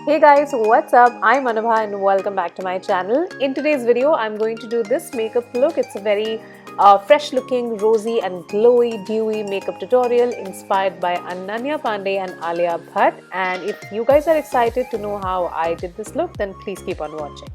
Hey guys, what's up? I'm Anubha and welcome back to my channel. In today's video, I'm going to do this makeup look. It's a very fresh looking, rosy and glowy, dewy makeup tutorial inspired by Ananya Panday and Alia Bhatt. And if you guys are excited to know how I did this look, then please keep on watching.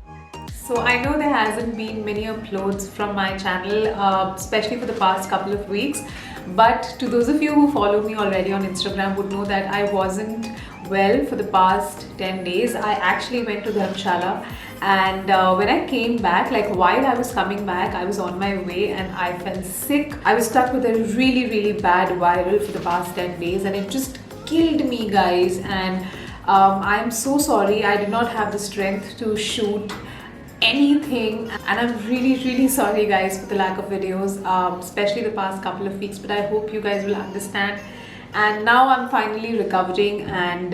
So I know there hasn't been many uploads from my channel, especially for the past couple of weeks. But to those of you who follow me already on Instagram would know that I wasn't well for the past 10 days. I actually went to Dharamshala, and when I came back, like while I was coming back, I was on my way and I felt sick. I was stuck with a really bad viral for the past 10 days and it just killed me, guys. And I'm so sorry I did not have the strength to shoot anything, and I'm really sorry guys for the lack of videos, especially the past couple of weeks, but I hope you guys will understand. And now I'm finally recovering, and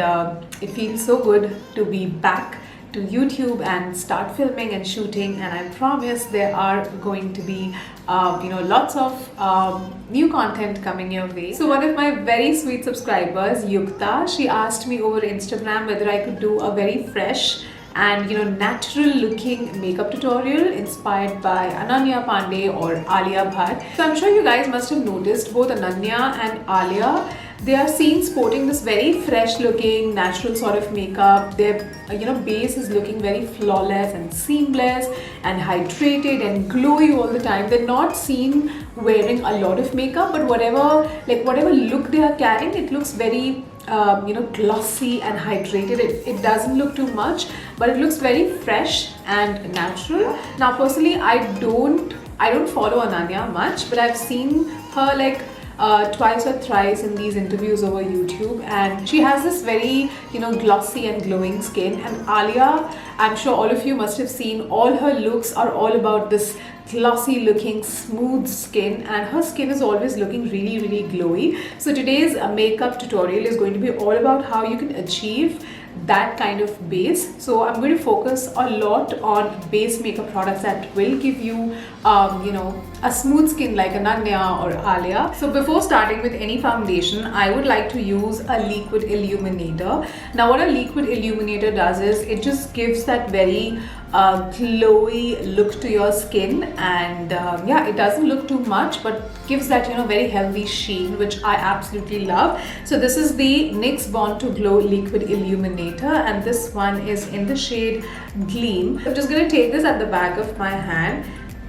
it feels so good to be back to YouTube and start filming and shooting. And I promise there are going to be lots of new content coming your way. So one of my very sweet subscribers, Yukta, she asked me over Instagram whether I could do a very fresh and natural looking makeup tutorial inspired by Ananya Panday or Alia Bhatt. So I'm sure you guys must have noticed both Ananya and Alia, they are seen sporting this very fresh looking natural sort of makeup. Their base is looking very flawless and seamless and hydrated and glowy all the time. They're not seen wearing a lot of makeup, but whatever look they are carrying, it looks very glossy and hydrated. It doesn't look too much, but it looks very fresh and natural. Now personally, I don't follow Ananya much, but I've seen her like twice or thrice in these interviews over YouTube, and she has this very glossy and glowing skin. And Alia, I'm sure all of you must have seen, all her looks are all about this glossy looking smooth skin, and her skin is always looking really glowy. So today's makeup tutorial is going to be all about how you can achieve that kind of base. So I'm going to focus a lot on base makeup products that will give you a smooth skin like Ananya or Alia. So before starting with any foundation, I would like to use a liquid illuminator. Now what a liquid illuminator does is it just gives that very glowy look to your skin, and it doesn't look too much but gives that very healthy sheen, which I absolutely love. So this is the NYX Born to Glow liquid illuminator, and this one is in the shade Gleam. I'm just going to take this at the back of my hand,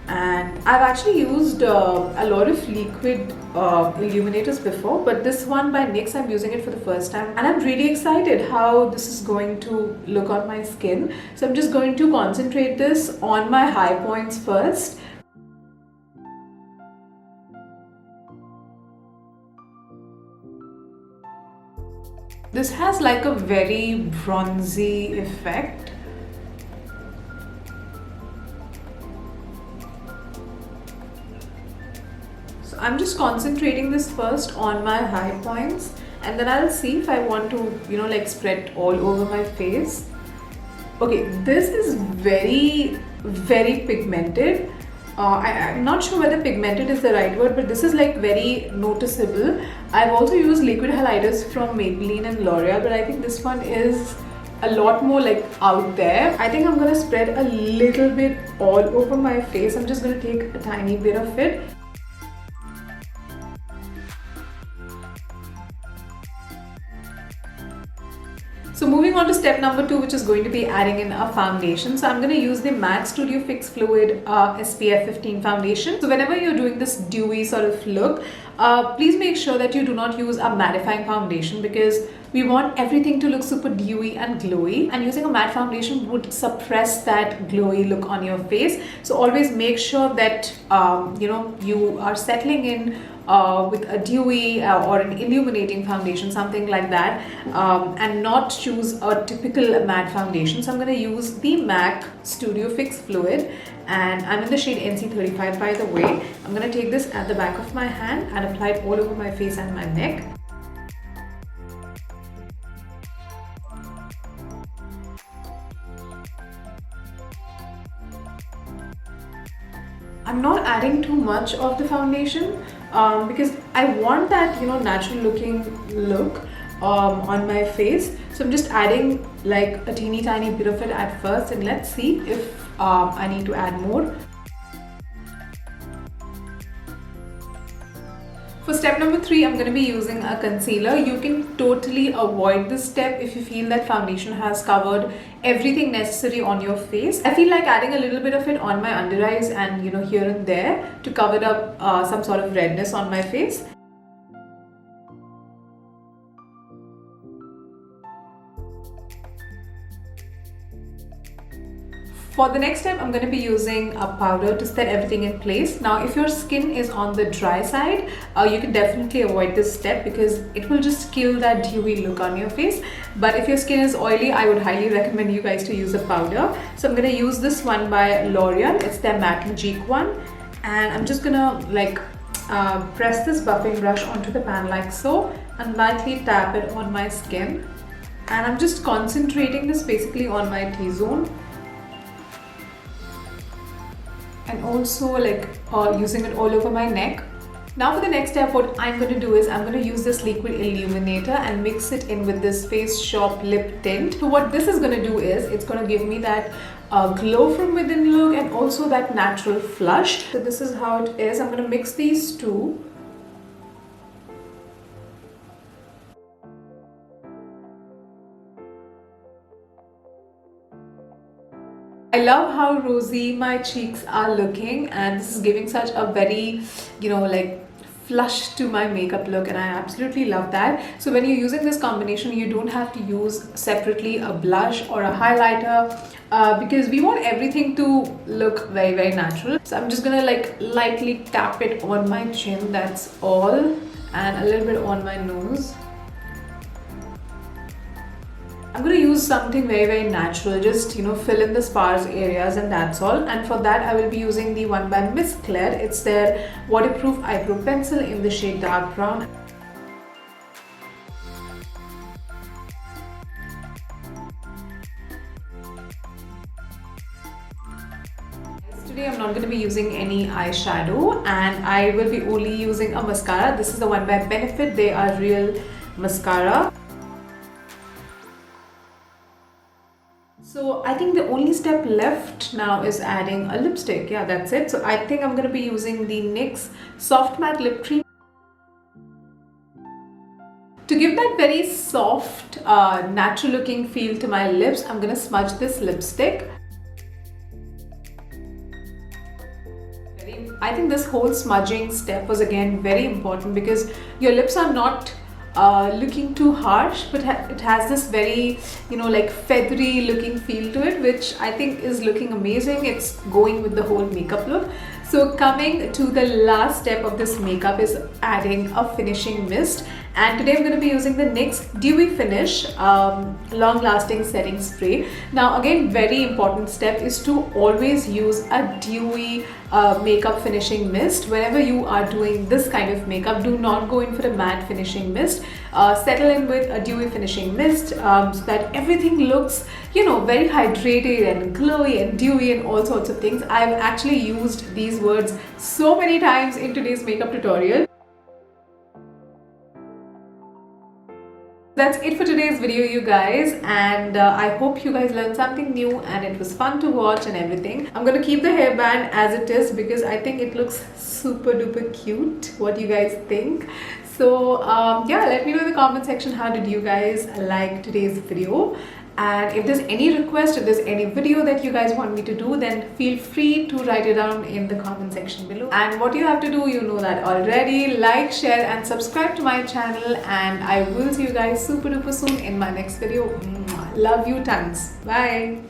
and I've actually used a lot of liquid illuminators before, but this one by NYX, I'm using it for the first time and I'm really excited how this is going to look on my skin. So I'm just going to concentrate this on my high points first. This has like a very bronzy effect. So I'm just concentrating this first on my high points, and then I'll see if I want to like spread all over my face. Okay, this is very pigmented. I'm not sure whether pigmented is the right word, but this is like very noticeable. I've also used liquid highlighters from Maybelline and L'Oreal, but I think this one is a lot more like out there. I think I'm gonna spread a little bit all over my face. I'm just gonna take a tiny bit of it. So moving on to step number 2, which is going to be adding in a foundation. So I'm going to use the MAC Studio Fix Fluid SPF 15 foundation. So whenever you're doing this dewy sort of look, please make sure that you do not use a mattifying foundation, because we want everything to look super dewy and glowy, and using a matte foundation would suppress that glowy look on your face. So always make sure that you are settling in with a dewy or an illuminating foundation, something like that, and not choose a typical matte foundation. So I'm going to use the MAC Studio Fix Fluid, and I'm in the shade NC35 by the way. I'm going to take this at the back of my hand and apply it all over my face and my neck. I'm not adding too much of the foundation because I want that natural looking look, on my face. So I'm just adding like a teeny tiny bit of it at first, and let's see if I need to add more. For step number 3, I'm going to be using a concealer. You can totally avoid this step if you feel that foundation has covered everything necessary on your face. I feel like adding a little bit of it on my under eyes and here and there to cover up some sort of redness on my face. For the next step, I'm going to be using a powder to set everything in place. Now, if your skin is on the dry side, you can definitely avoid this step because it will just kill that dewy look on your face. But if your skin is oily, I would highly recommend you guys to use a powder. So I'm going to use this one by L'Oreal. It's their matte Magique one. And I'm just going to like press this buffing brush onto the pan like so and lightly tap it on my skin. And I'm just concentrating this basically on my T-zone. And also like using it all over my neck. Now for the next step, what I'm going to do is I'm going to use this liquid illuminator and mix it in with this Face Shop lip tint. So what this is going to do is it's going to give me that glow from within look and also that natural flush. So this is how it is. I'm going to mix these two. I love how rosy my cheeks are looking, and this is giving such a very, like flush to my makeup look, and I absolutely love that. So when you're using this combination, you don't have to use separately a blush or a highlighter because we want everything to look very, very natural. So I'm just gonna like lightly tap it on my chin, that's all, and a little bit on my nose. I'm going to use something very, very natural, just fill in the sparse areas, and that's all. And for that I will be using the one by Miss Claire. It's their waterproof eyebrow pencil in the shade dark brown. Today I'm not going to be using any eyeshadow, and I will be only using a mascara. This is the one by Benefit. They are real mascara. So I think the only step left now is adding a lipstick. Yeah, that's it. So I think I'm going to be using the NYX Soft Matte Lip Cream. To give that very soft, natural looking feel to my lips, I'm going to smudge this lipstick. I think this whole smudging step was again very important because your lips are not looking too harsh, but it has this very like feathery looking feel to it, which I think is looking amazing. It's going with the whole makeup look. So coming to the last step of this makeup is adding a finishing mist, and today I'm going to be using the NYX Dewy Finish long lasting setting spray. Now again, very important step is to always use a dewy makeup finishing mist. Whenever you are doing this kind of makeup, do not go in for a matte finishing mist. Settle in with a dewy finishing mist so that everything looks very hydrated and glowy and dewy and all sorts of things. I've actually used these words so many times in today's makeup tutorial. That's it for today's video, you guys, and I hope you guys learned something new and it was fun to watch and everything. I'm gonna keep the hairband as it is because I think it looks super duper cute. What do you guys think? So yeah, let me know in the comment section how did you guys like today's video. And if there's any request, if there's any video that you guys want me to do, then feel free to write it down in the comment section below. And what you have to do, you know that already. Like, share and subscribe to my channel, and I will see you guys super duper soon in my next video. Love you tons. Bye.